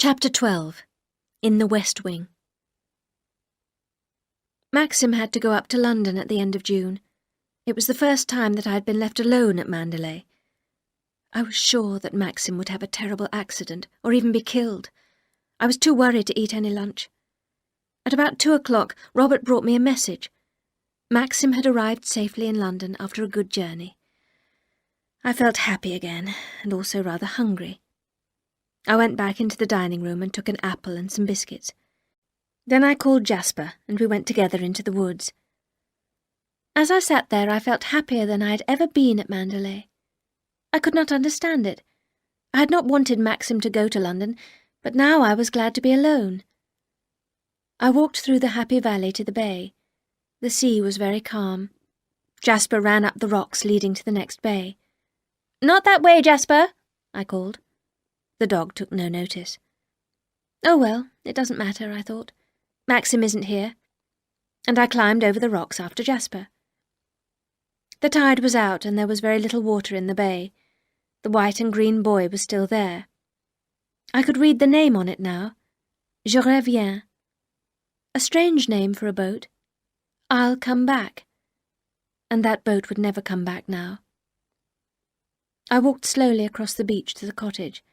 Chapter 12. In the West Wing. Maxim had to go up to London at the end of June. It was the first time that I had been left alone at Mandalay. I was sure that Maxim would have a terrible accident, or even be killed. I was too worried to eat any lunch. At about 2 o'clock, Robert brought me a message. Maxim had arrived safely in London after a good journey. I felt happy again, and also rather hungry. I went back into the dining room and took an apple and some biscuits. Then I called Jasper, and we went together into the woods. As I sat there, I felt happier than I had ever been at Mandalay. I could not understand it. I had not wanted Maxim to go to London, but now I was glad to be alone. I walked through the happy valley to the bay. The sea was very calm. Jasper ran up the rocks leading to the next bay. "Not that way, Jasper," I called. The dog took no notice. Oh well, it doesn't matter, I thought. Maxim isn't here. And I climbed over the rocks after Jasper. The tide was out and there was very little water in the bay. The white and green buoy was still there. I could read the name on it now. Je reviens. A strange name for a boat. I'll come back. And that boat would never come back now. I walked slowly across the beach to the cottage.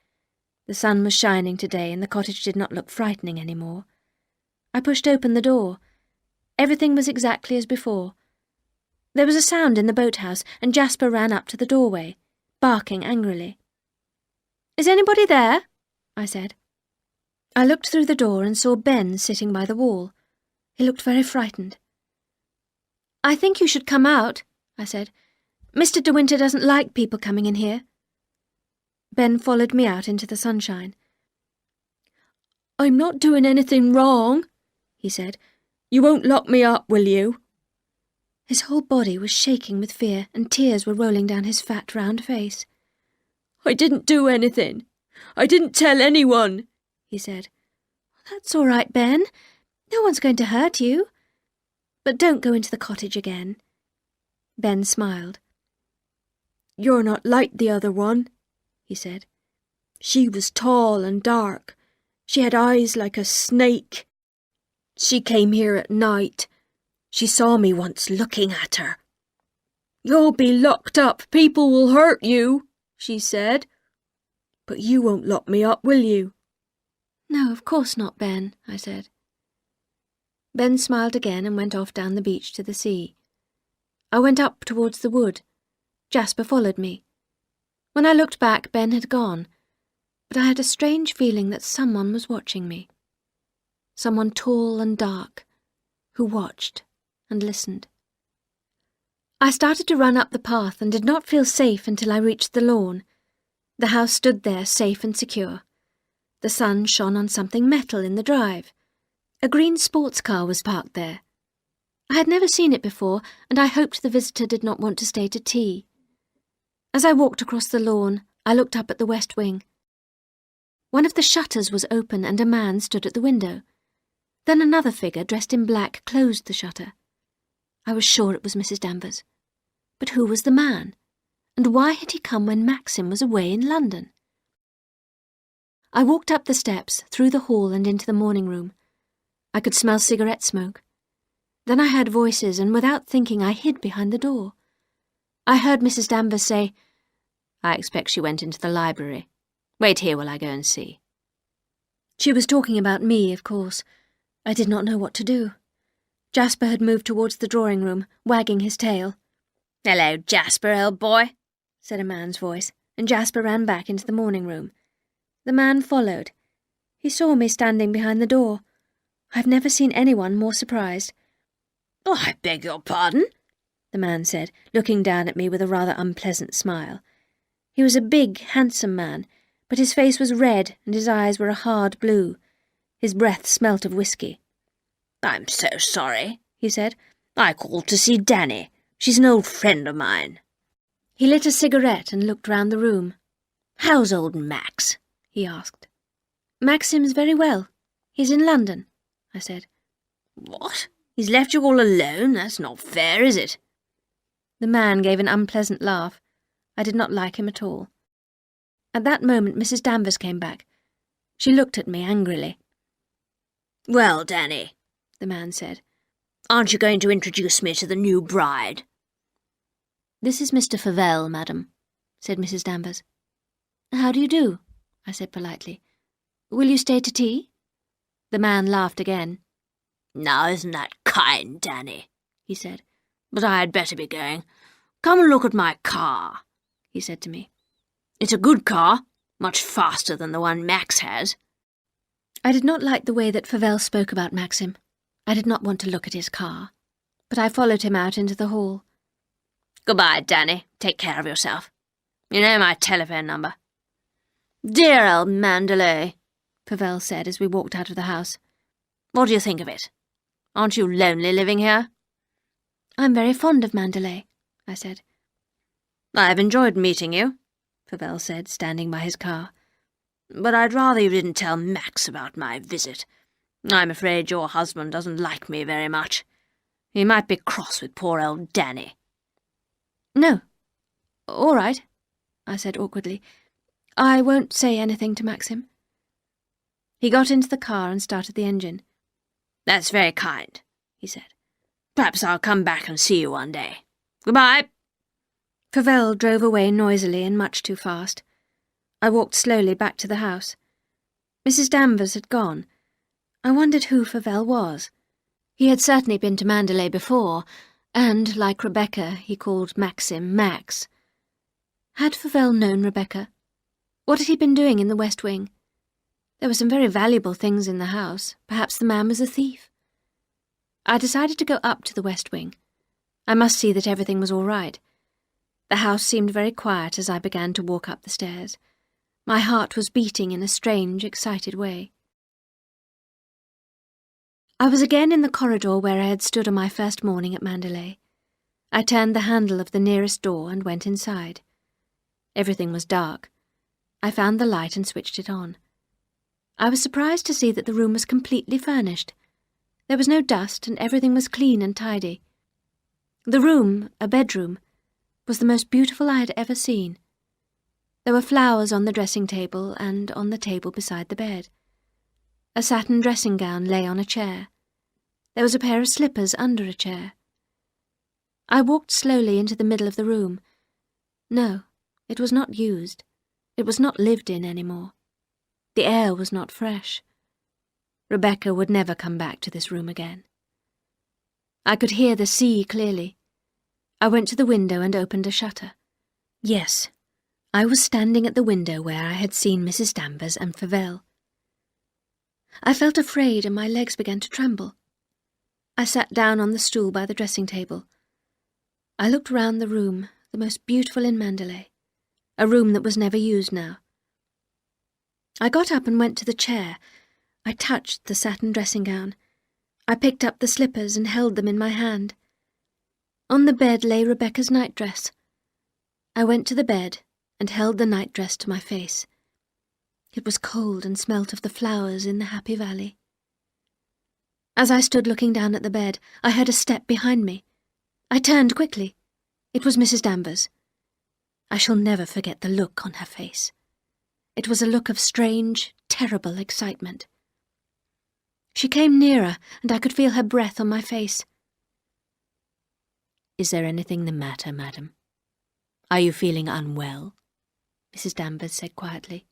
The sun was shining today and the cottage did not look frightening any more. I pushed open the door. Everything was exactly as before. There was a sound in the boathouse and Jasper ran up to the doorway, barking angrily. "Is anybody there?" I said. I looked through the door and saw Ben sitting by the wall. He looked very frightened. "I think you should come out," I said. "Mr. De Winter doesn't like people coming in here." Ben followed me out into the sunshine. "I'm not doing anything wrong," he said. "You won't lock me up, will you?" His whole body was shaking with fear, and tears were rolling down his fat, round face. "I didn't do anything. I didn't tell anyone," he said. "That's all right, Ben. No one's going to hurt you. But don't go into the cottage again." Ben smiled. "You're not like the other one," he said. "She was tall and dark. She had eyes like a snake. She came here at night. She saw me once looking at her. 'You'll be locked up. People will hurt you,' she said. 'But you won't lock me up, will you?' 'No, of course not, Ben,' I said. Ben smiled again and went off down the beach to the sea. I went up towards the wood. Jasper followed me. When I looked back, Ben had gone, but I had a strange feeling that someone was watching me. Someone tall and dark, who watched and listened. I started to run up the path and did not feel safe until I reached the lawn. The house stood there safe and secure. The sun shone on something metal in the drive. A green sports car was parked there. I had never seen it before, and I hoped the visitor did not want to stay to tea. As I walked across the lawn, I looked up at the west wing. One of the shutters was open and a man stood at the window. Then another figure dressed in black closed the shutter. I was sure it was Mrs. Danvers. But who was the man? And why had he come when Maxim was away in London? I walked up the steps, through the hall and into the morning room. I could smell cigarette smoke. Then I heard voices, and without thinking I hid behind the door. I heard Mrs. Danvers say, "I expect she went into the library. Wait here while I go and see." She was talking about me, of course. I did not know what to do. Jasper had moved towards the drawing room, wagging his tail. "Hello, Jasper, old boy," said a man's voice, and Jasper ran back into the morning room. The man followed. He saw me standing behind the door. I've never seen anyone more surprised. "Oh, I beg your pardon," the man said, looking down at me with a rather unpleasant smile. He was a big, handsome man, but his face was red and his eyes were a hard blue. His breath smelt of whiskey. "I'm so sorry," he said. "I called to see Danny. She's an old friend of mine." He lit a cigarette and looked round the room. "How's old Max?" he asked. "Maxim's very well. He's in London," I said. "What? He's left you all alone? That's not fair, is it?" The man gave an unpleasant laugh. I did not like him at all. At that moment Mrs. Danvers came back. She looked at me angrily. "Well, Danny," the man said, "aren't you going to introduce me to the new bride?" "This is Mr. Favell, madam," said Mrs. Danvers. "How do you do?" I said politely. "Will you stay to tea?" The man laughed again. "Now, isn't that kind, Danny?" he said. "But I had better be going. Come and look at my car," he said to me. "It's a good car, much faster than the one Max has." I did not like the way that Favell spoke about Maxim. I did not want to look at his car, but I followed him out into the hall. "Goodbye, Danny. Take care of yourself. You know my telephone number." "Dear old Mandalay," Favell said as we walked out of the house. "What do you think of it? Aren't you lonely living here?" "I'm very fond of Mandalay," I said. "I've enjoyed meeting you," Favell said, standing by his car. "But I'd rather you didn't tell Max about my visit. I'm afraid your husband doesn't like me very much. He might be cross with poor old Danny." "No. All right," I said awkwardly. "I won't say anything to Maxim." He got into the car and started the engine. "That's very kind," he said. "Perhaps I'll come back and see you one day. Goodbye." Favell drove away noisily and much too fast. I walked slowly back to the house. Mrs. Danvers had gone. I wondered who Favell was. He had certainly been to Mandalay before, and, like Rebecca, he called Maxim Max. Had Favell known Rebecca? What had he been doing in the West Wing? There were some very valuable things in the house. Perhaps the man was a thief. I decided to go up to the West Wing. I must see that everything was all right. The house seemed very quiet as I began to walk up the stairs. My heart was beating in a strange, excited way. I was again in the corridor where I had stood on my first morning at Mandalay. I turned the handle of the nearest door and went inside. Everything was dark. I found the light and switched it on. I was surprised to see that the room was completely furnished. There was no dust and everything was clean and tidy. The room, a bedroom, was the most beautiful I had ever seen. There were flowers on the dressing table and on the table beside the bed. A satin dressing gown lay on a chair. There was a pair of slippers under a chair. I walked slowly into the middle of the room. No, it was not used. It was not lived in any more. The air was not fresh. Rebecca would never come back to this room again. I could hear the sea clearly. I went to the window and opened a shutter. Yes, I was standing at the window where I had seen Mrs. Danvers and Favell. I felt afraid and my legs began to tremble. I sat down on the stool by the dressing table. I looked round the room, the most beautiful in Mandalay, a room that was never used now. I got up and went to the chair. I touched the satin dressing gown. I picked up the slippers and held them in my hand. On the bed lay Rebecca's nightdress. I went to the bed and held the nightdress to my face. It was cold and smelt of the flowers in the Happy Valley. As I stood looking down at the bed, I heard a step behind me. I turned quickly. It was Mrs. Danvers. I shall never forget the look on her face. It was a look of strange, terrible excitement. She came nearer, and I could feel her breath on my face. "Is there anything the matter, madam? Are you feeling unwell?" Mrs. Danvers said quietly.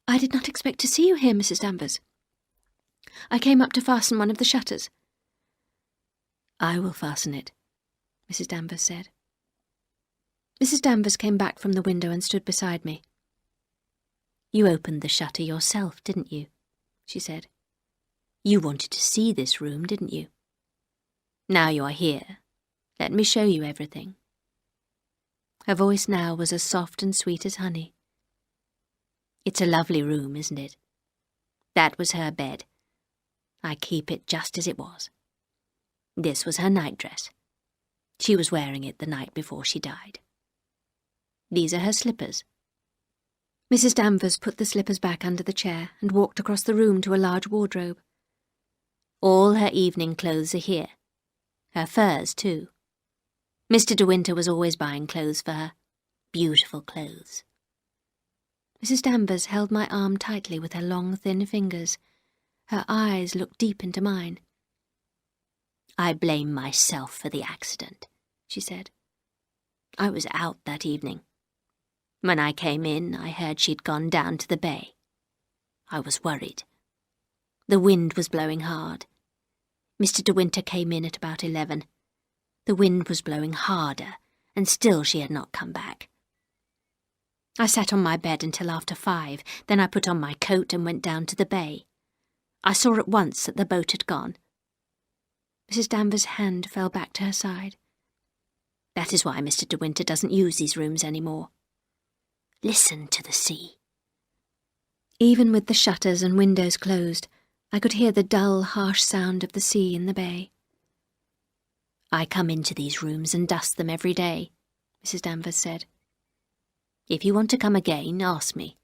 "I did not expect to see you here, Mrs. Danvers. I came up to fasten one of the shutters." "I will fasten it," Mrs. Danvers said. Mrs. Danvers came back from the window and stood beside me. "You opened the shutter yourself, didn't you?" she said. "You wanted to see this room, didn't you? Now you are here. Let me show you everything." Her voice now was as soft and sweet as honey. "It's a lovely room, isn't it? That was her bed. I keep it just as it was. This was her nightdress. She was wearing it the night before she died. These are her slippers." Mrs. Danvers put the slippers back under the chair and walked across the room to a large wardrobe. "All her evening clothes are here. Her furs, too. Mr. De Winter was always buying clothes for her. Beautiful clothes." Mrs. Danvers held my arm tightly with her long, thin fingers. Her eyes looked deep into mine. "I blame myself for the accident," she said. "I was out that evening. When I came in, I heard she'd gone down to the bay. I was worried. The wind was blowing hard. Mr. De Winter came in at about 11. The wind was blowing harder, and still she had not come back. I sat on my bed until after 5, then I put on my coat and went down to the bay. I saw at once that the boat had gone." Mrs. Danvers' hand fell back to her side. "That is why Mr. De Winter doesn't use these rooms any more. Listen to the sea." Even with the shutters and windows closed, I could hear the dull, harsh sound of the sea in the bay. "I come into these rooms and dust them every day," Mrs. Danvers said. "If you want to come again, ask me.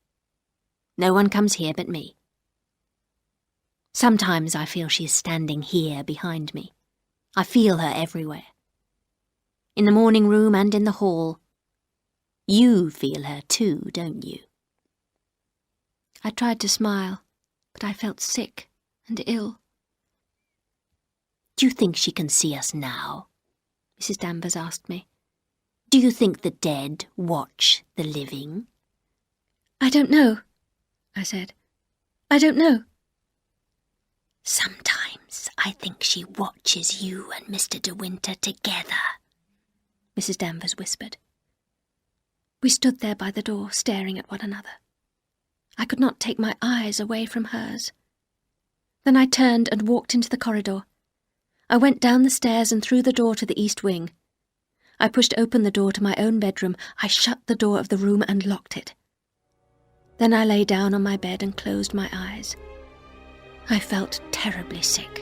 No one comes here but me. Sometimes I feel she is standing here behind me. I feel her everywhere. In the morning room and in the hall. You feel her too, don't you?" I tried to smile, but I felt sick and ill. "Do you think she can see us now?" Mrs. Danvers asked me. "Do you think the dead watch the living?" "I don't know," I said. "I don't know." "Sometimes I think she watches you and Mr. De Winter together," Mrs. Danvers whispered. We stood there by the door, staring at one another. I could not take my eyes away from hers. Then I turned and walked into the corridor. I went down the stairs and through the door to the east wing. I pushed open the door to my own bedroom. I shut the door of the room and locked it. Then I lay down on my bed and closed my eyes. I felt terribly sick.